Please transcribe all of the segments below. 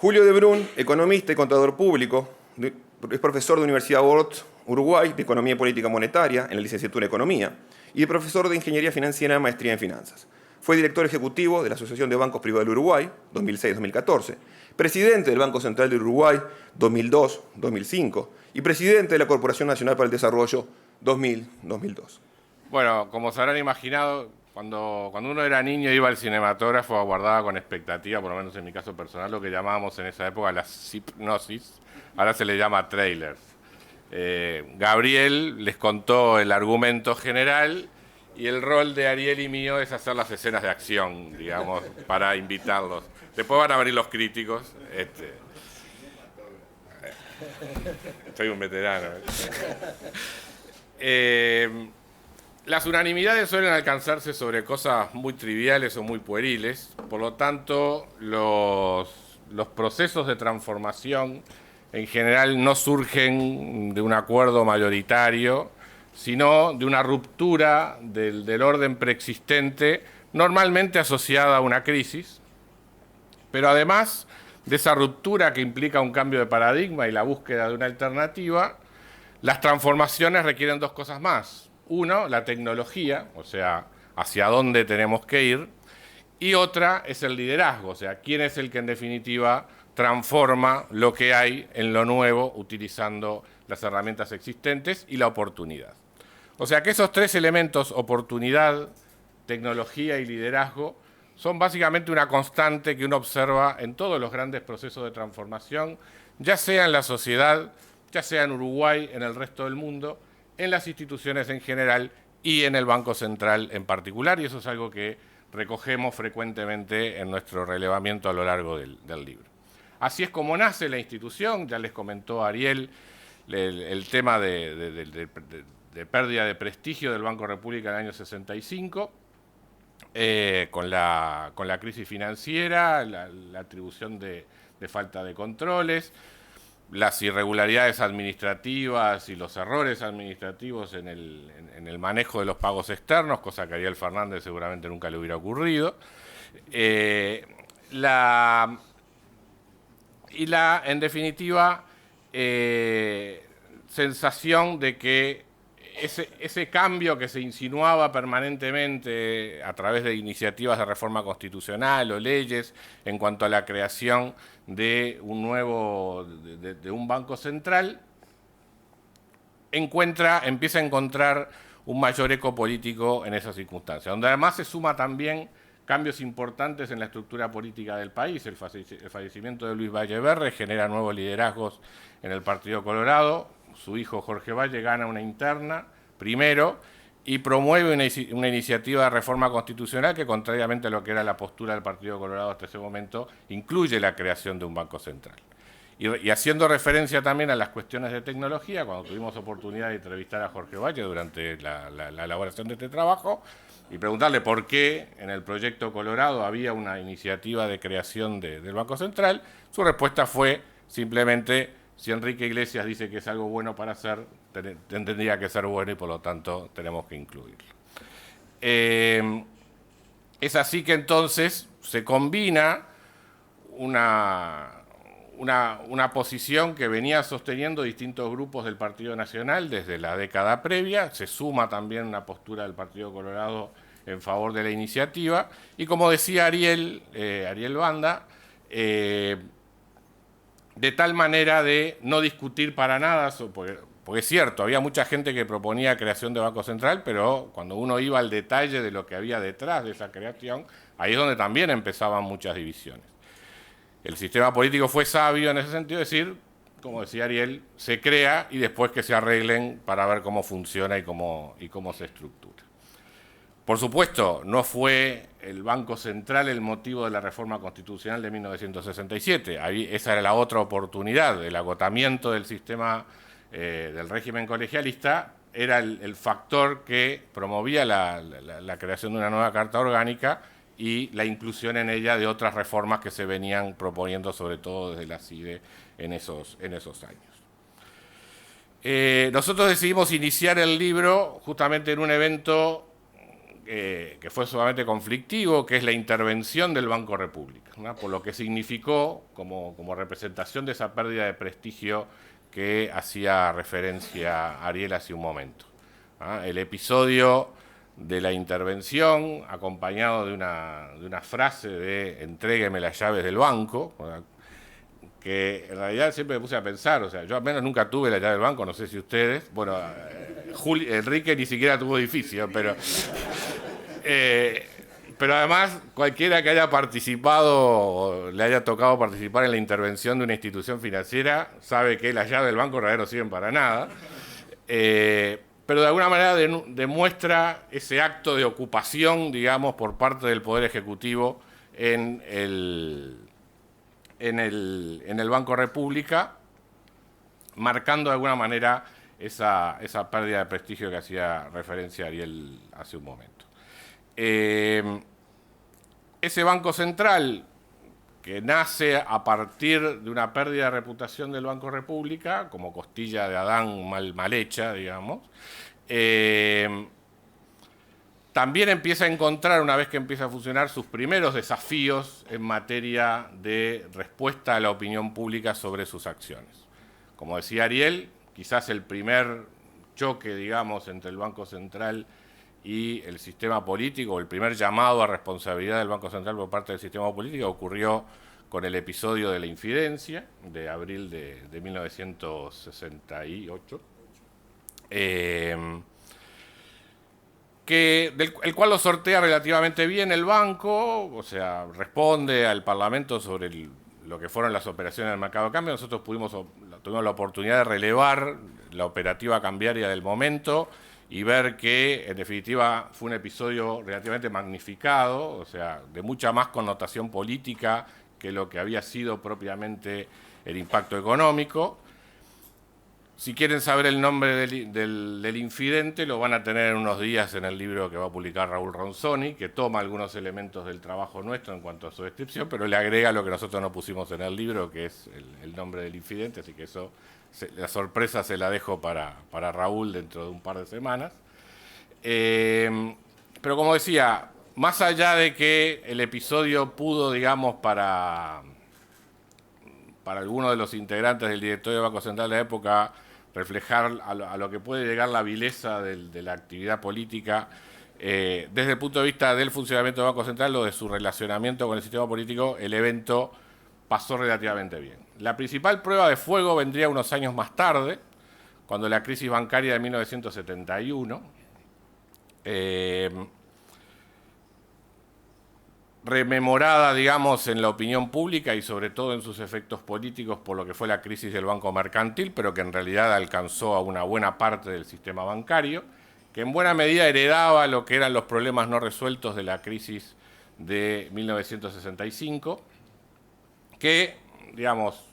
Julio de Brun, economista y contador público, es profesor de Universidad World Uruguay de Economía y Política Monetaria en la licenciatura de Economía y profesor de Ingeniería Financiera en Maestría en Finanzas. Fue director ejecutivo de la Asociación de Bancos Privados del Uruguay, 2006-2014, presidente del Banco Central del Uruguay, 2002-2005, y presidente de la Corporación Nacional para el Desarrollo, 2000-2002. Bueno, como se habrán imaginado, cuando uno era niño iba al cinematógrafo, aguardaba con expectativa, por lo menos en mi caso personal, lo que llamábamos en esa época las hipnosis, ahora se le llama trailers. Gabriel les contó el argumento general y el rol de Ariel y mío es hacer las escenas de acción, digamos, para invitarlos. Después van a venir los críticos. Soy un veterano. Las unanimidades suelen alcanzarse sobre cosas muy triviales o muy pueriles, por lo tanto, los procesos de transformación en general no surgen de un acuerdo mayoritario, sino de una ruptura del orden preexistente, normalmente asociada a una crisis, pero además de esa ruptura que implica un cambio de paradigma y la búsqueda de una alternativa, las transformaciones requieren dos cosas más. Uno, la tecnología, o sea, hacia dónde tenemos que ir, y otra es el liderazgo, o sea, quién es el que en definitiva transforma lo que hay en lo nuevo utilizando las herramientas existentes y la oportunidad. O sea que esos tres elementos, oportunidad, tecnología y liderazgo, son básicamente una constante que uno observa en todos los grandes procesos de transformación, ya sea en la sociedad, ya sea en Uruguay, en el resto del mundo, en las instituciones en general y en el Banco Central en particular, y eso es algo que recogemos frecuentemente en nuestro relevamiento a lo largo del libro. Así es como nace la institución, ya les comentó Ariel el tema de pérdida de prestigio del Banco República en el año 65, con la crisis financiera, la atribución de falta de controles, las irregularidades administrativas y los errores administrativos en el manejo de los pagos externos, cosa que a Ariel Fernández seguramente nunca le hubiera ocurrido. En definitiva, sensación de que ese cambio que se insinuaba permanentemente a través de iniciativas de reforma constitucional o leyes en cuanto a la creación de un banco central, empieza a encontrar un mayor eco político en esas circunstancias, donde además se suma también cambios importantes en la estructura política del país. El fallecimiento de Luis Valle Berre genera nuevos liderazgos en el Partido Colorado. Su hijo Jorge Valle gana una interna primero y promueve una iniciativa de reforma constitucional que, contrariamente a lo que era la postura del Partido Colorado hasta ese momento, incluye la creación de un banco central. Y haciendo referencia también a las cuestiones de tecnología, cuando tuvimos oportunidad de entrevistar a Jorge Valle durante la elaboración de este trabajo, y preguntarle por qué en el proyecto Colorado había una iniciativa de creación del Banco Central, su respuesta fue simplemente: si Enrique Iglesias dice que es algo bueno para hacer, tendría que ser bueno y por lo tanto tenemos que incluirlo. Es así que entonces se combina una posición que venía sosteniendo distintos grupos del Partido Nacional desde la década previa, se suma también una postura del Partido Colorado en favor de la iniciativa, y como decía Ariel Banda, de tal manera de no discutir para nada, porque es cierto, había mucha gente que proponía creación de Banco Central, pero cuando uno iba al detalle de lo que había detrás de esa creación, ahí es donde también empezaban muchas divisiones. El sistema político fue sabio en ese sentido, es decir, como decía Ariel, se crea y después que se arreglen para ver cómo funciona y cómo se estructura. Por supuesto, no fue el Banco Central el motivo de la reforma constitucional de 1967. Esa era la otra oportunidad, el agotamiento del sistema del régimen colegialista era el factor que promovía la creación de una nueva Carta Orgánica y la inclusión en ella de otras reformas que se venían proponiendo, sobre todo desde la CIDE en esos años. Nosotros decidimos iniciar el libro justamente en un evento que fue sumamente conflictivo, que es la intervención del Banco República, ¿no? Por lo que significó como representación de esa pérdida de prestigio que hacía referencia Ariel hace un momento. El episodio de la intervención, acompañado de una frase de "entrégueme las llaves del banco", que en realidad siempre me puse a pensar, o sea, yo al menos nunca tuve la llave del banco, no sé si ustedes, bueno, Enrique ni siquiera tuvo edificio, pero además cualquiera que haya participado o le haya tocado participar en la intervención de una institución financiera sabe que las llaves del banco en realidad no sirven para nada, pero de alguna manera demuestra ese acto de ocupación, digamos, por parte del Poder Ejecutivo en el Banco República, marcando de alguna manera esa pérdida de prestigio que hacía referencia Ariel hace un momento. Ese Banco Central, que nace a partir de una pérdida de reputación del Banco República, como costilla de Adán mal hecha, digamos, también empieza a encontrar, una vez que empieza a funcionar, sus primeros desafíos en materia de respuesta a la opinión pública sobre sus acciones. Como decía Ariel, quizás el primer choque, digamos, entre el Banco Central y el sistema político, o el primer llamado a responsabilidad del Banco Central por parte del sistema político, ocurrió con el episodio de la infidencia de abril de 1968, el cual lo sortea relativamente bien el banco, o sea, responde al Parlamento sobre lo que fueron las operaciones del mercado de cambio. Nosotros tuvimos la oportunidad de relevar la operativa cambiaria del momento y ver que, en definitiva, fue un episodio relativamente magnificado, o sea, de mucha más connotación política que lo que había sido propiamente el impacto económico. Si quieren saber el nombre del infidente, lo van a tener en unos días en el libro que va a publicar Raúl Ronzoni, que toma algunos elementos del trabajo nuestro en cuanto a su descripción, pero le agrega lo que nosotros no pusimos en el libro, que es el nombre del infidente, así que eso, la sorpresa se la dejo para Raúl dentro de un par de semanas. Pero como decía, más allá de que el episodio pudo, digamos, para algunos de los integrantes del directorio del Banco Central de la época, reflejar a lo que puede llegar la vileza de la actividad política, desde el punto de vista del funcionamiento del Banco Central o de su relacionamiento con el sistema político, el evento pasó relativamente bien. La principal prueba de fuego vendría unos años más tarde, cuando la crisis bancaria de 1971, rememorada, digamos, en la opinión pública y sobre todo en sus efectos políticos por lo que fue la crisis del Banco Mercantil, pero que en realidad alcanzó a una buena parte del sistema bancario, que en buena medida heredaba lo que eran los problemas no resueltos de la crisis de 1965, que, digamos,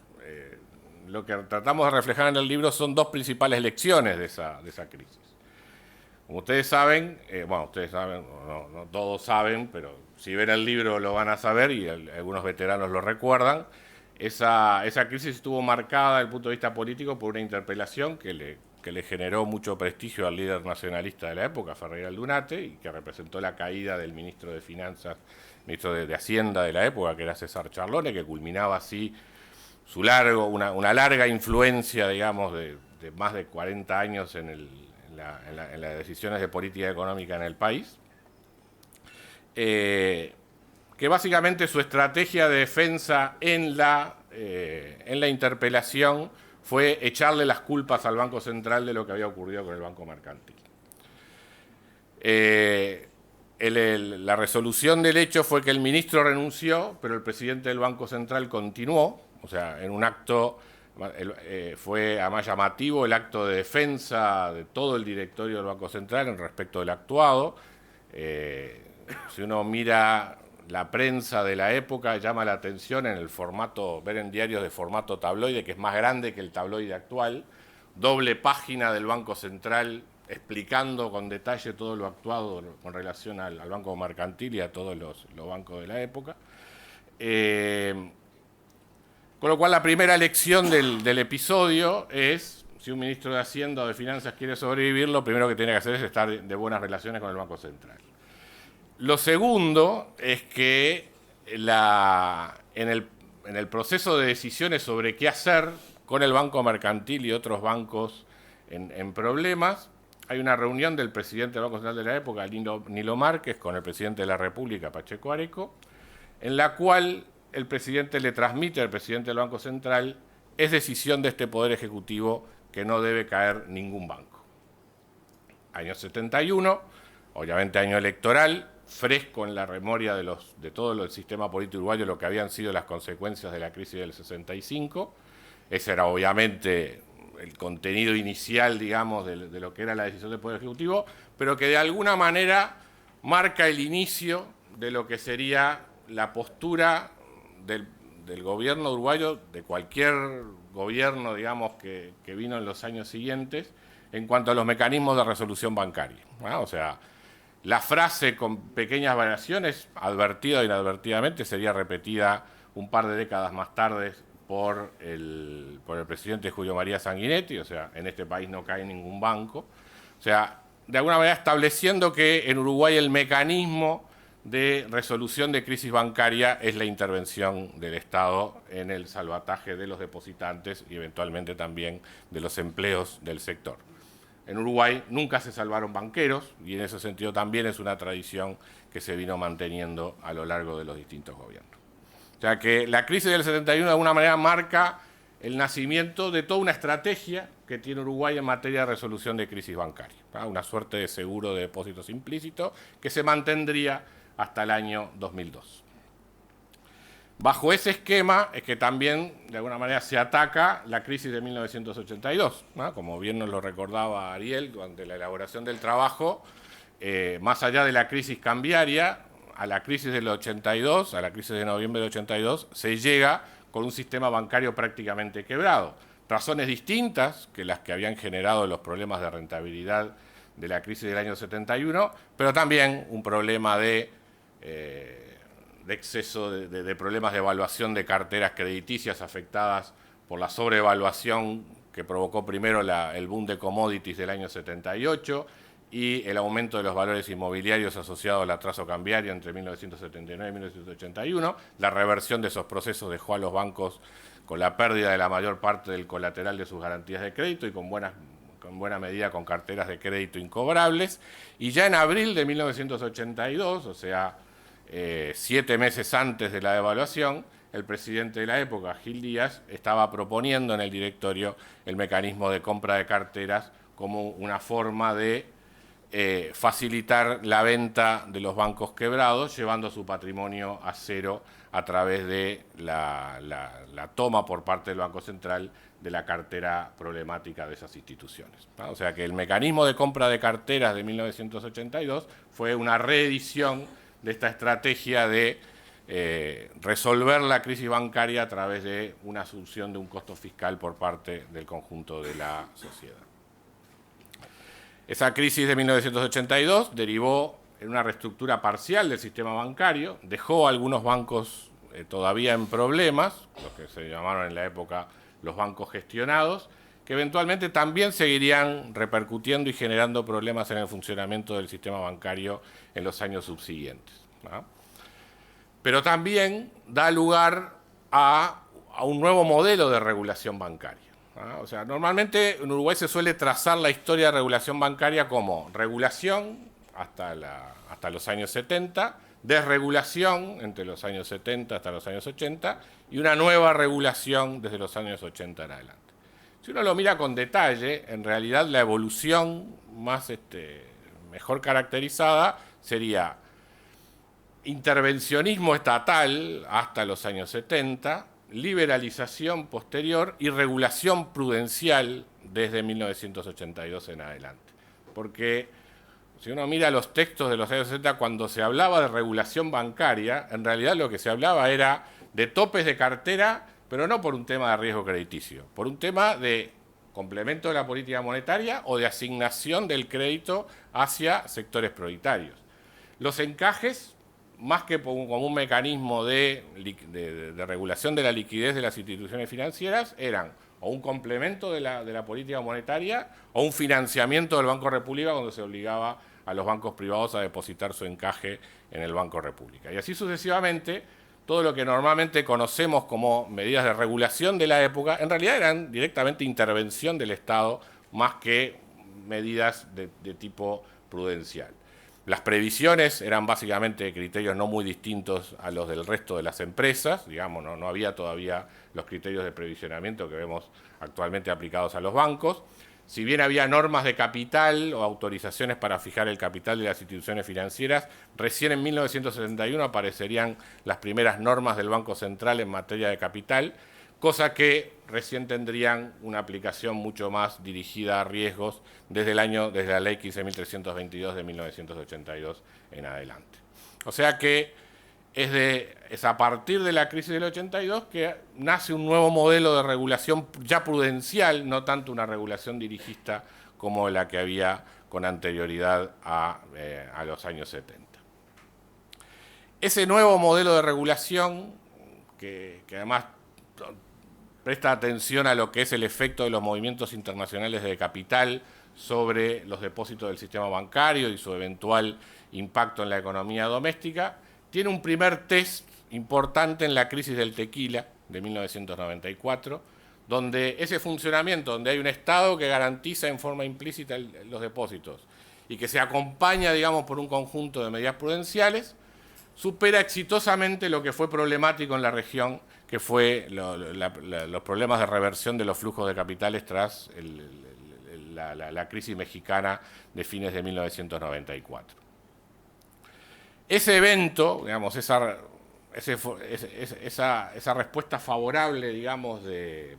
lo que tratamos de reflejar en el libro son dos principales lecciones de esa crisis. Como ustedes saben, ustedes saben, no todos saben, pero si ven el libro lo van a saber y algunos veteranos lo recuerdan, esa crisis estuvo marcada desde el punto de vista político por una interpelación que le generó mucho prestigio al líder nacionalista de la época, Ferreira Aldunate, y que representó la caída del ministro de Finanzas, ministro de Hacienda de la época, que era César Charlone, que culminaba así una larga influencia, digamos, de más de 40 años en las decisiones de política económica en el país, que básicamente su estrategia de defensa en la interpelación fue echarle las culpas al Banco Central de lo que había ocurrido con el Banco Mercantil. La resolución del hecho fue que el ministro renunció, pero el presidente del Banco Central continuó, o sea, en un acto, fue además llamativo el acto de defensa de todo el directorio del Banco Central en respecto del actuado. Si uno mira la prensa de la época, llama la atención en el formato, ver en diarios de formato tabloide, que es más grande que el tabloide actual, doble página del Banco Central explicando con detalle todo lo actuado con relación al Banco Mercantil y a todos los bancos de la época. Con lo cual, la primera lección del episodio es, si un ministro de Hacienda o de Finanzas quiere sobrevivir, lo primero que tiene que hacer es estar de buenas relaciones con el Banco Central. Lo segundo es que en el proceso de decisiones sobre qué hacer con el Banco Mercantil y otros bancos en problemas, hay una reunión del presidente del Banco Central de la época, Nilo Márquez, con el presidente de la República, Pacheco Areco, en la cual el presidente le transmite al presidente del Banco Central: es decisión de este Poder Ejecutivo que no debe caer ningún banco. Año 71, obviamente año electoral, fresco en la memoria de todo el sistema político uruguayo lo que habían sido las consecuencias de la crisis del 65. Ese era obviamente el contenido inicial, digamos, de lo que era la decisión del Poder Ejecutivo, pero que de alguna manera marca el inicio de lo que sería la postura del gobierno uruguayo, de cualquier gobierno, digamos, que vino en los años siguientes, en cuanto a los mecanismos de resolución bancaria, ¿no? O sea, la frase con pequeñas variaciones, advertida o inadvertidamente, sería repetida un par de décadas más tarde por el presidente Julio María Sanguinetti. O sea, en este país no cae ningún banco. O sea, de alguna manera estableciendo que en Uruguay el mecanismo de resolución de crisis bancaria es la intervención del Estado en el salvataje de los depositantes y eventualmente también de los empleos del sector. En Uruguay nunca se salvaron banqueros y en ese sentido también es una tradición que se vino manteniendo a lo largo de los distintos gobiernos. O sea que la crisis del 71 de alguna manera marca el nacimiento de toda una estrategia que tiene Uruguay en materia de resolución de crisis bancaria, ¿no? Una suerte de seguro de depósitos implícito que se mantendría hasta el año 2002. Bajo ese esquema es que también, de alguna manera, se ataca la crisis de 1982, ¿no? Como bien nos lo recordaba Ariel durante la elaboración del trabajo, más allá de la crisis cambiaria, a la crisis del 82, a la crisis de noviembre del 82, se llega con un sistema bancario prácticamente quebrado. Razones distintas que las que habían generado los problemas de rentabilidad de la crisis del año 71, pero también un problema de exceso de problemas de evaluación de carteras crediticias afectadas por la sobrevaluación que provocó primero el boom de commodities del año 78 y el aumento de los valores inmobiliarios asociados al atraso cambiario entre 1979 y 1981. La reversión de esos procesos dejó a los bancos con la pérdida de la mayor parte del colateral de sus garantías de crédito y con buena medida con carteras de crédito incobrables. Y ya en abril de 1982, o sea, 7 meses antes de la devaluación, el presidente de la época, Gil Díaz, estaba proponiendo en el directorio el mecanismo de compra de carteras como una forma de facilitar la venta de los bancos quebrados, llevando su patrimonio a cero a través de la toma por parte del Banco Central de la cartera problemática de esas instituciones, ¿no? O sea que el mecanismo de compra de carteras de 1982 fue una reedición de esta estrategia de resolver la crisis bancaria a través de una asunción de un costo fiscal por parte del conjunto de la sociedad. Esa crisis de 1982 derivó en una reestructura parcial del sistema bancario, dejó a algunos bancos todavía en problemas, los que se llamaron en la época los bancos gestionados, que eventualmente también seguirían repercutiendo y generando problemas en el funcionamiento del sistema bancario en los años subsiguientes, ¿no? Pero también da lugar a un nuevo modelo de regulación bancaria, ¿no? O sea, normalmente en Uruguay se suele trazar la historia de regulación bancaria como regulación hasta los años 70, desregulación entre los años 70 hasta los años 80 y una nueva regulación desde los años 80 en adelante. Si uno lo mira con detalle, en realidad la evolución mejor caracterizada sería intervencionismo estatal hasta los años 70, liberalización posterior y regulación prudencial desde 1982 en adelante. Porque si uno mira los textos de los años 60, cuando se hablaba de regulación bancaria, en realidad lo que se hablaba era de topes de cartera, pero no por un tema de riesgo crediticio, por un tema de complemento de la política monetaria o de asignación del crédito hacia sectores prioritarios. Los encajes, más que como un mecanismo de regulación de la liquidez de las instituciones financieras, eran o un complemento de la política monetaria o un financiamiento del Banco República cuando se obligaba a los bancos privados a depositar su encaje en el Banco República. Y así sucesivamente, todo lo que normalmente conocemos como medidas de regulación de la época, en realidad eran directamente intervención del Estado más que medidas de tipo prudencial. Las previsiones eran básicamente criterios no muy distintos a los del resto de las empresas, digamos, no había todavía los criterios de previsionamiento que vemos actualmente aplicados a los bancos. Si bien había normas de capital o autorizaciones para fijar el capital de las instituciones financieras, recién en 1971 aparecerían las primeras normas del Banco Central en materia de capital, cosa que recién tendrían una aplicación mucho más dirigida a riesgos desde la ley 15.322 de 1982 en adelante. O sea que es a partir de la crisis del 82 que nace un nuevo modelo de regulación ya prudencial, no tanto una regulación dirigista como la que había con anterioridad a los años 70. Ese nuevo modelo de regulación, que además presta atención a lo que es el efecto de los movimientos internacionales de capital sobre los depósitos del sistema bancario y su eventual impacto en la economía doméstica, tiene un primer test importante en la crisis del tequila de 1994, donde ese funcionamiento, donde hay un Estado que garantiza en forma implícita los depósitos y que se acompaña, digamos, por un conjunto de medidas prudenciales, supera exitosamente lo que fue problemático en la región, que fue los problemas de reversión de los flujos de capitales tras la crisis mexicana de fines de 1994. Ese evento, digamos, esa respuesta favorable, digamos, del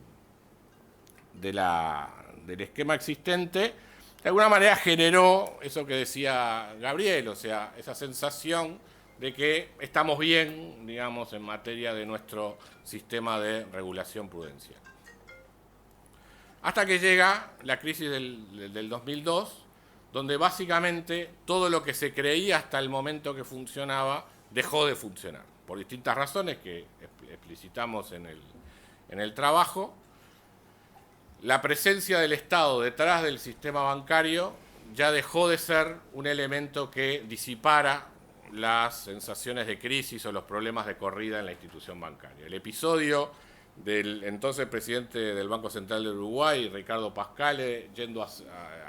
esquema existente, de alguna manera generó eso que decía Gabriel, o sea, esa sensación de que estamos bien, digamos, en materia de nuestro sistema de regulación prudencial. Hasta que llega la crisis del 2002, donde básicamente todo lo que se creía hasta el momento que funcionaba dejó de funcionar, por distintas razones que explicitamos en el trabajo. La presencia del Estado detrás del sistema bancario ya dejó de ser un elemento que disipara las sensaciones de crisis o los problemas de corrida en la institución bancaria. El episodio del entonces presidente del Banco Central de Uruguay, Ricardo Pascale, yendo a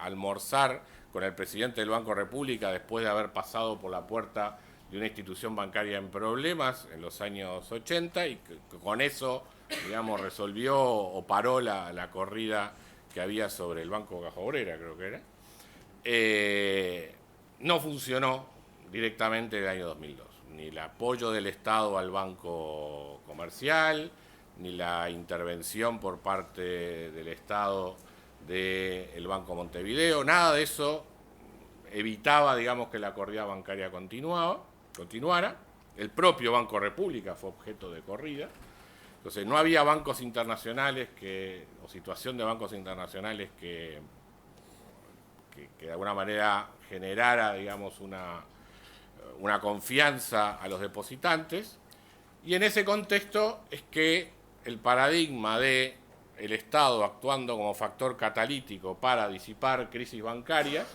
almorzar con el presidente del Banco República después de haber pasado por la puerta de una institución bancaria en problemas en los años 80 y que con eso, digamos, resolvió o paró la corrida que había sobre el Banco Caja Obrera, creo que era, no funcionó directamente en el año 2002. Ni el apoyo del Estado al banco comercial, ni la intervención por parte del Estado del Banco Montevideo, nada de eso evitaba, digamos, que la corrida bancaria continuara. El propio Banco República fue objeto de corrida. Entonces no había bancos internacionales o situación de bancos internacionales que de alguna manera generara, digamos, una confianza a los depositantes. Y en ese contexto es que el paradigma del Estado actuando como factor catalítico para disipar crisis bancarias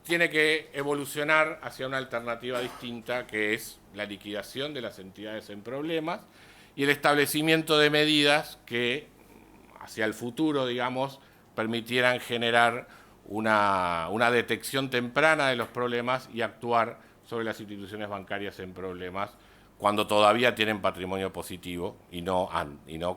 tiene que evolucionar hacia una alternativa distinta, que es la liquidación de las entidades en problemas y el establecimiento de medidas que hacia el futuro, digamos, permitieran generar una detección temprana de los problemas y actuar sobre las instituciones bancarias en problemas cuando todavía tienen patrimonio positivo y no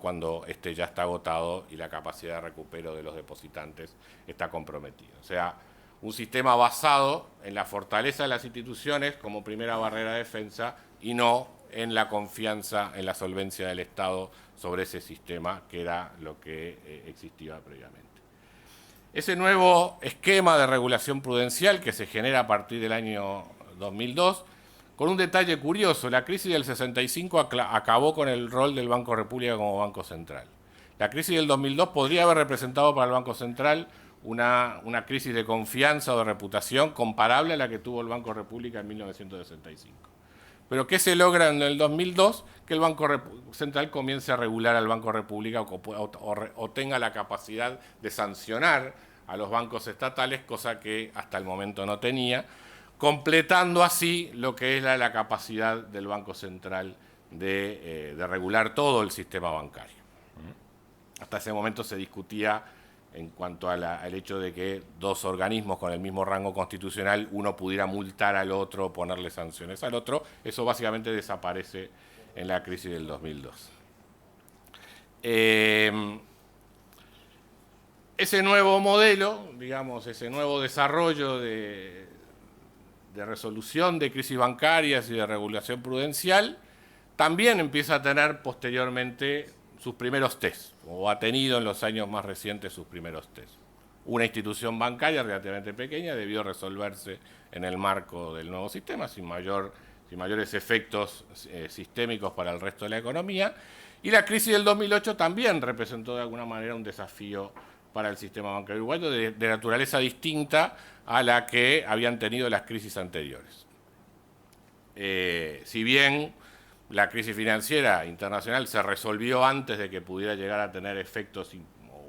cuando este ya está agotado y la capacidad de recupero de los depositantes está comprometida. O sea, un sistema basado en la fortaleza de las instituciones como primera barrera de defensa y no en la confianza en la solvencia del Estado sobre ese sistema, que era lo que existía previamente. Ese nuevo esquema de regulación prudencial que se genera a partir del año 2002, con un detalle curioso: la crisis del 65 acabó con el rol del Banco República como Banco Central. La crisis del 2002 podría haber representado para el Banco Central una crisis de confianza o de reputación comparable a la que tuvo el Banco República en 1965. Pero ¿qué se logra en el 2002? Que el Banco Central comience a regular al Banco República o tenga la capacidad de sancionar a los bancos estatales, cosa que hasta el momento no tenía, completando así lo que es la capacidad del Banco Central de regular todo el sistema bancario. Hasta ese momento se discutía en cuanto al hecho de que dos organismos con el mismo rango constitucional, uno pudiera multar al otro, ponerle sanciones al otro. Eso básicamente desaparece en la crisis del 2002. Ese nuevo modelo, digamos, ese nuevo desarrollo de resolución de crisis bancarias y de regulación prudencial, también empieza a tener posteriormente sus primeros test, o ha tenido en los años más recientes sus primeros test. Una institución bancaria relativamente pequeña debió resolverse en el marco del nuevo sistema, sin mayores efectos sistémicos para el resto de la economía, y la crisis del 2008 también representó de alguna manera un desafío para el sistema bancario uruguayo de naturaleza distinta a la que habían tenido las crisis anteriores. Si bien la crisis financiera internacional se resolvió antes de que pudiera llegar a tener efectos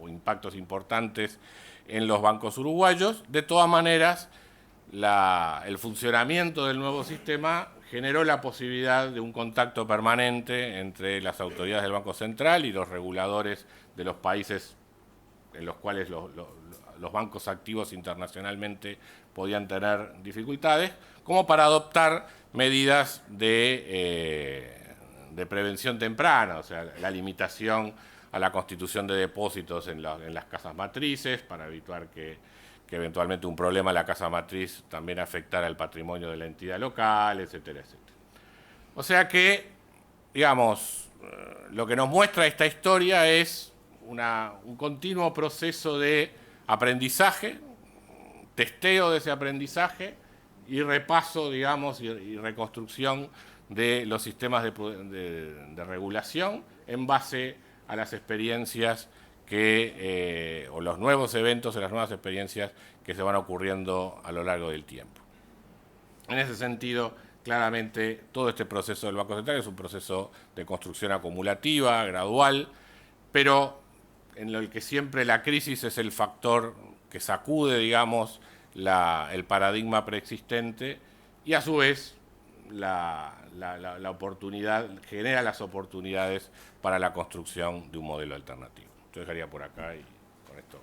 o impactos importantes en los bancos uruguayos, de todas maneras, el funcionamiento del nuevo sistema generó la posibilidad de un contacto permanente entre las autoridades del Banco Central y los reguladores de los países en los cuales los bancos activos internacionalmente podían tener dificultades, como para adoptar medidas de prevención temprana, o sea, la limitación a la constitución de depósitos en las casas matrices, para evitar que eventualmente un problema en la casa matriz también afectara el patrimonio de la entidad local, etcétera, etcétera. O sea que, digamos, lo que nos muestra esta historia es un continuo proceso de aprendizaje, testeo de ese aprendizaje y repaso, digamos, y reconstrucción de los sistemas de regulación en base a las experiencias o los nuevos eventos y las nuevas experiencias que se van ocurriendo a lo largo del tiempo. En ese sentido, claramente, todo este proceso del Banco Central es un proceso de construcción acumulativa, gradual, pero en el que siempre la crisis es el factor que sacude, digamos, el paradigma preexistente y a su vez la oportunidad, genera las oportunidades para la construcción de un modelo alternativo. Yo dejaría por acá y con esto.